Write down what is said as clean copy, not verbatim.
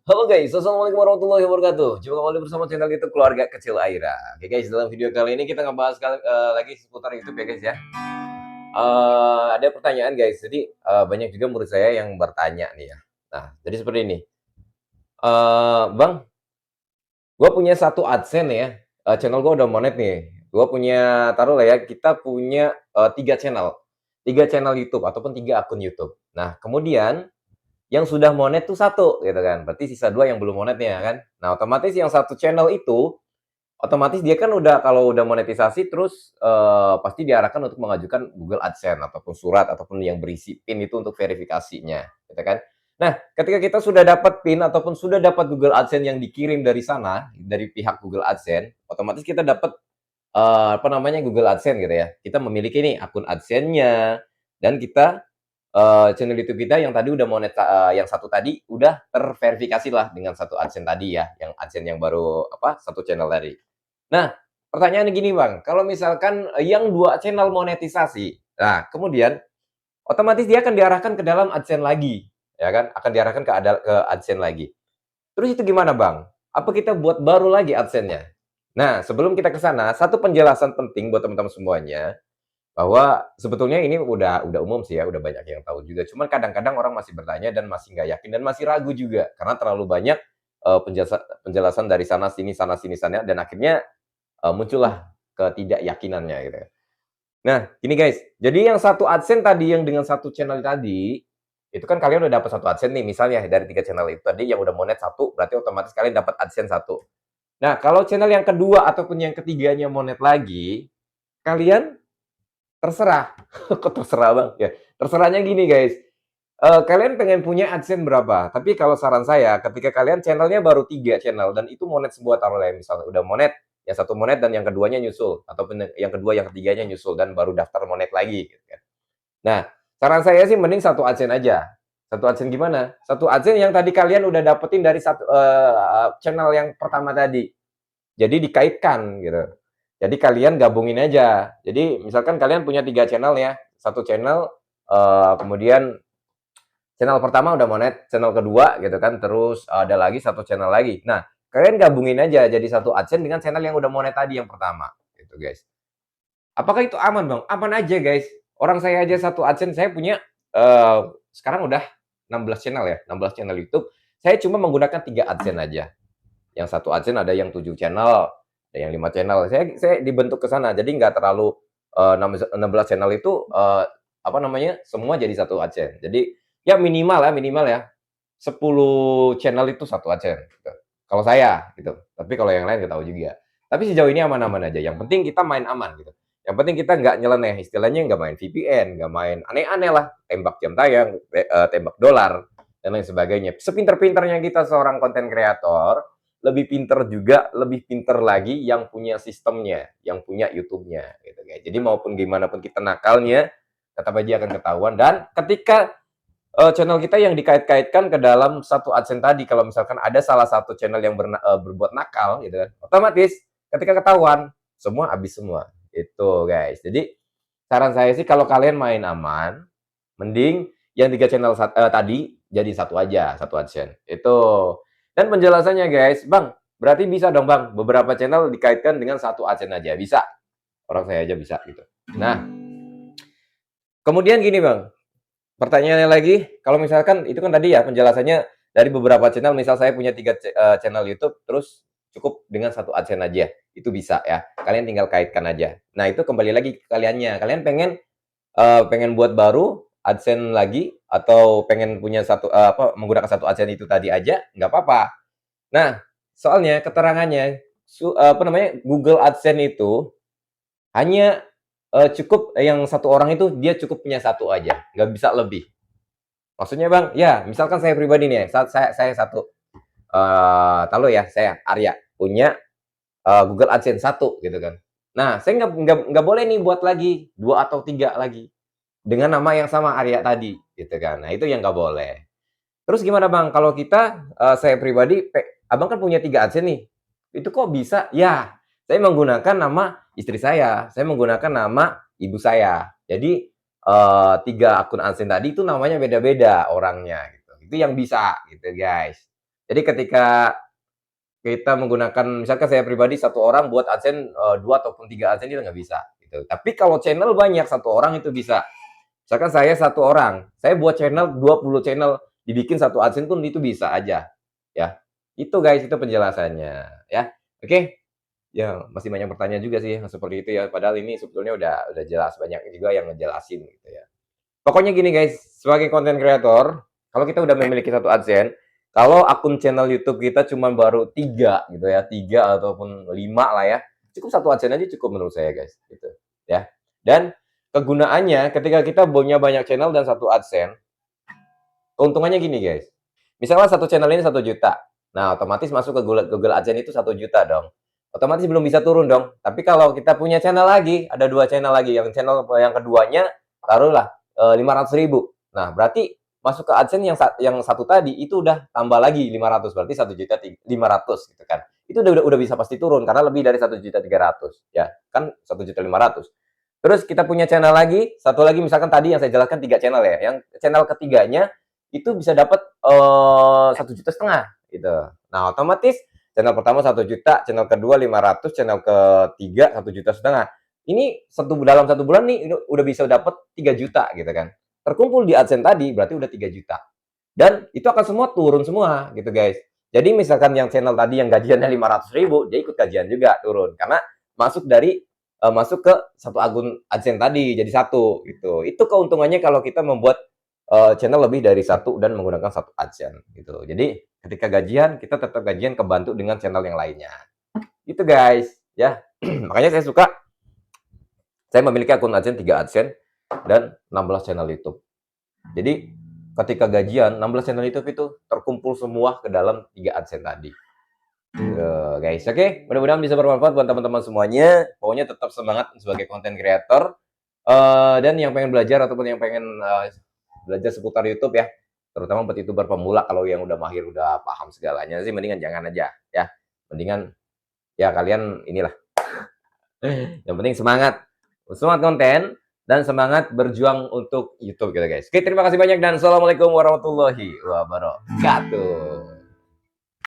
Halo guys, assalamualaikum warahmatullahi wabarakatuh. Jumpa kembali bersama channel YouTube Keluarga Kecil Aira. Oke guys, dalam video kali ini kita ngebahas lagi seputar YouTube ya guys ya. Ada pertanyaan guys, jadi banyak juga murid saya yang bertanya nih ya. Nah, jadi seperti ini. Bang, gue punya satu AdSense ya. Channel gue udah monet nih. Gue punya, taruh lah ya, kita punya 3 channel. 3 channel YouTube ataupun 3 akun YouTube. Nah, kemudian yang sudah monet tuh satu gitu kan, berarti sisa 2 yang belum monetnya kan. Nah, otomatis yang satu channel itu, otomatis dia kan udah kalau udah monetisasi terus, pasti diarahkan untuk mengajukan Google AdSense ataupun surat ataupun yang berisi PIN itu untuk verifikasinya, gitu kan. Nah, ketika kita sudah dapat PIN ataupun sudah dapat Google AdSense yang dikirim dari sana, dari pihak Google AdSense, otomatis kita dapat, apa namanya, Google AdSense gitu ya. Kita memiliki nih akun AdSense-nya dan kita channel YouTube kita yang tadi udah yang satu tadi udah terverifikasi lah dengan satu AdSense tadi ya, yang AdSense yang baru apa, satu channel tadi. Nah, pertanyaannya gini Bang, kalau misalkan, yang 2 channel monetisasi, nah kemudian otomatis dia akan diarahkan ke dalam AdSense lagi, ya kan, akan diarahkan ke AdSense lagi. Terus itu gimana Bang? Apa kita buat baru lagi AdSense-nya? Nah, sebelum kita ke sana, satu penjelasan penting buat teman-teman semuanya, bahwa sebetulnya ini udah umum sih ya, udah banyak yang tahu juga. Cuman kadang-kadang orang masih bertanya dan masih nggak yakin dan masih ragu juga karena terlalu banyak penjelasan penjelasan dari sana sini sana dan akhirnya muncullah ketidakyakinannya gitu ya. Nah, gini guys, jadi yang satu AdSense tadi yang dengan satu channel tadi, itu kan kalian udah dapat satu AdSense nih misalnya dari 3 channel itu tadi yang udah monet satu, berarti otomatis kalian dapat AdSense satu. Nah, kalau channel yang kedua ataupun yang ketiganya monet lagi, kalian terserah. Kok terserah, Bang? Ya, terserahnya gini, guys, kalian pengen punya AdSense berapa? Tapi kalau saran saya, ketika kalian channelnya baru 3 channel dan itu monet semua taruhlah ya, misalnya udah monet, yang satu monet dan yang keduanya nyusul, ataupun yang kedua, yang ketiganya nyusul dan baru daftar monet lagi, gitu kan. Nah, saran saya sih mending satu AdSense aja. Satu AdSense gimana? Satu AdSense yang tadi kalian udah dapetin dari channel yang pertama tadi. Jadi dikaitkan gitu. Jadi kalian gabungin aja. Jadi misalkan kalian punya 3 channel ya. Satu channel kemudian channel pertama udah monet, channel kedua gitu kan, terus ada lagi satu channel lagi. Nah, kalian gabungin aja jadi satu AdSense dengan channel yang udah monet tadi yang pertama, gitu guys. Apakah itu aman Bang? Aman aja guys. Orang saya aja satu AdSense saya punya sekarang udah 16 channel ya, 16 channel YouTube. Saya cuma menggunakan 3 AdSense aja. Yang satu AdSense ada yang 7 channel, ada yang 5 channel. Saya dibentuk ke sana, jadi nggak terlalu 16 channel itu apa namanya, semua jadi satu AdSense. Jadi ya minimal ya 10 channel itu satu AdSense gitu. Kalau saya gitu. Tapi kalau yang lain nggak tahu juga. Tapi sejauh ini aman-aman aja. Yang penting kita main aman gitu. Yang penting kita nggak nyeleneh, istilahnya nggak main VPN, nggak main aneh-aneh lah, tembak jam tayang, tembak dolar dan lain sebagainya. Sepinter-pinternya kita seorang konten kreator, lebih pinter juga, lebih pinter lagi yang punya sistemnya, yang punya YouTube-nya gitu guys. Jadi maupun gimana pun kita nakalnya, tetap aja akan ketahuan dan ketika channel kita yang dikait-kaitkan ke dalam satu AdSense tadi, kalau misalkan ada salah satu channel yang berbuat nakal gitu kan, otomatis ketika ketahuan semua habis semua. Itu guys. Jadi saran saya sih kalau kalian main aman, mending yang 3 channel tadi jadi satu aja, satu AdSense. Itu. Dan penjelasannya guys, Bang, berarti bisa dong Bang, beberapa channel dikaitkan dengan satu AdSense aja. Bisa. Orang saya aja bisa gitu. Nah, kemudian gini Bang, pertanyaannya lagi, kalau misalkan itu kan tadi ya penjelasannya dari beberapa channel, misal saya punya 3 channel YouTube, terus cukup dengan satu AdSense aja, itu bisa ya. Kalian tinggal kaitkan aja. Nah, itu kembali lagi ke kaliannya. Kalian pengen buat baru AdSense lagi atau pengen punya apa menggunakan satu AdSense itu tadi aja, nggak apa-apa. Nah, soalnya keterangannya apa namanya, Google AdSense itu hanya cukup yang satu orang itu dia cukup punya satu aja, nggak bisa lebih. Maksudnya Bang, ya misalkan saya pribadi nih, saya satu, taruh ya, saya Arya punya Google AdSense satu gitu kan. Nah, saya nggak boleh nih buat lagi 2 atau 3 lagi dengan nama yang sama Arya tadi gitu kan. Nah, itu yang nggak boleh. Terus gimana Bang, kalau kita, saya pribadi Abang kan punya 3 AdSense nih, itu kok bisa? Ya, saya menggunakan nama istri saya menggunakan nama ibu saya. Jadi, 3 akun AdSense tadi itu namanya beda-beda orangnya gitu. Itu yang bisa gitu guys. Jadi ketika kita menggunakan, misalkan saya pribadi satu orang buat AdSense 2 ataupun 3 AdSense itu nggak bisa gitu. Tapi kalau channel banyak, satu orang itu bisa. Misalkan saya satu orang, saya buat channel 20 channel, dibikin satu AdSense pun itu bisa aja ya. Itu guys, itu penjelasannya ya. Oke. Ya, masih banyak pertanyaan juga sih yang seperti itu ya. Padahal ini sebetulnya udah jelas, banyak juga yang ngejelasin gitu ya. Pokoknya gini guys, sebagai konten kreator, kalau kita udah memiliki satu AdSense, kalau akun channel YouTube kita cuma baru 3 gitu ya, 3 ataupun 5 lah ya, cukup satu AdSense aja cukup menurut saya guys, gitu ya. Dan kegunaannya ketika kita punya banyak channel dan satu AdSense, keuntungannya gini guys. Misalnya satu channel ini 1 juta, nah otomatis masuk ke Google AdSense itu 1 juta dong. Otomatis belum bisa turun dong. Tapi kalau kita punya channel lagi, ada 2 channel lagi, yang channel yang keduanya taruhlah 500.000. Nah, berarti masuk ke AdSense yang satu tadi itu udah tambah lagi 500, berarti 1.500.000 gitu kan. Itu udah bisa pasti turun karena lebih dari 1.300.000 ya. Kan 1.500.000. Terus kita punya channel lagi, satu lagi misalkan tadi yang saya jelaskan 3 channel ya. Yang channel ketiganya itu bisa dapat 1,5 juta gitu. Nah, otomatis channel pertama 1 juta, channel kedua 500, channel ketiga 1,5 juta. Ini dalam 1 bulan nih udah bisa dapat 3 juta gitu kan. Terkumpul di AdSense tadi berarti udah 3 juta. Dan itu akan semua turun semua gitu guys. Jadi misalkan yang channel tadi yang gajiannya 500.000, dia ikut gajian juga turun karena masuk ke satu akun AdSense tadi jadi satu gitu. Itu keuntungannya kalau kita membuat channel lebih dari satu dan menggunakan satu AdSense gitu. Jadi ketika gajian kita tetap gajian kebantu dengan channel yang lainnya. Itu guys ya. Makanya saya memiliki akun AdSense 3 AdSense dan 16 channel YouTube. Jadi ketika gajian 16 channel YouTube itu terkumpul semua ke dalam 3 AdSense tadi. Guys, oke, mudah-mudahan bisa bermanfaat buat teman-teman semuanya. Pokoknya tetap semangat sebagai konten creator. Dan yang pengen belajar ataupun yang pengen belajar seputar YouTube ya, terutama buat YouTuber pemula, kalau yang udah mahir, udah paham segalanya sih, mendingan jangan aja ya. Mendingan ya kalian inilah. Yang penting semangat konten dan semangat berjuang untuk YouTube gitu guys. Oke, terima kasih banyak dan assalamualaikum warahmatullahi wabarakatuh.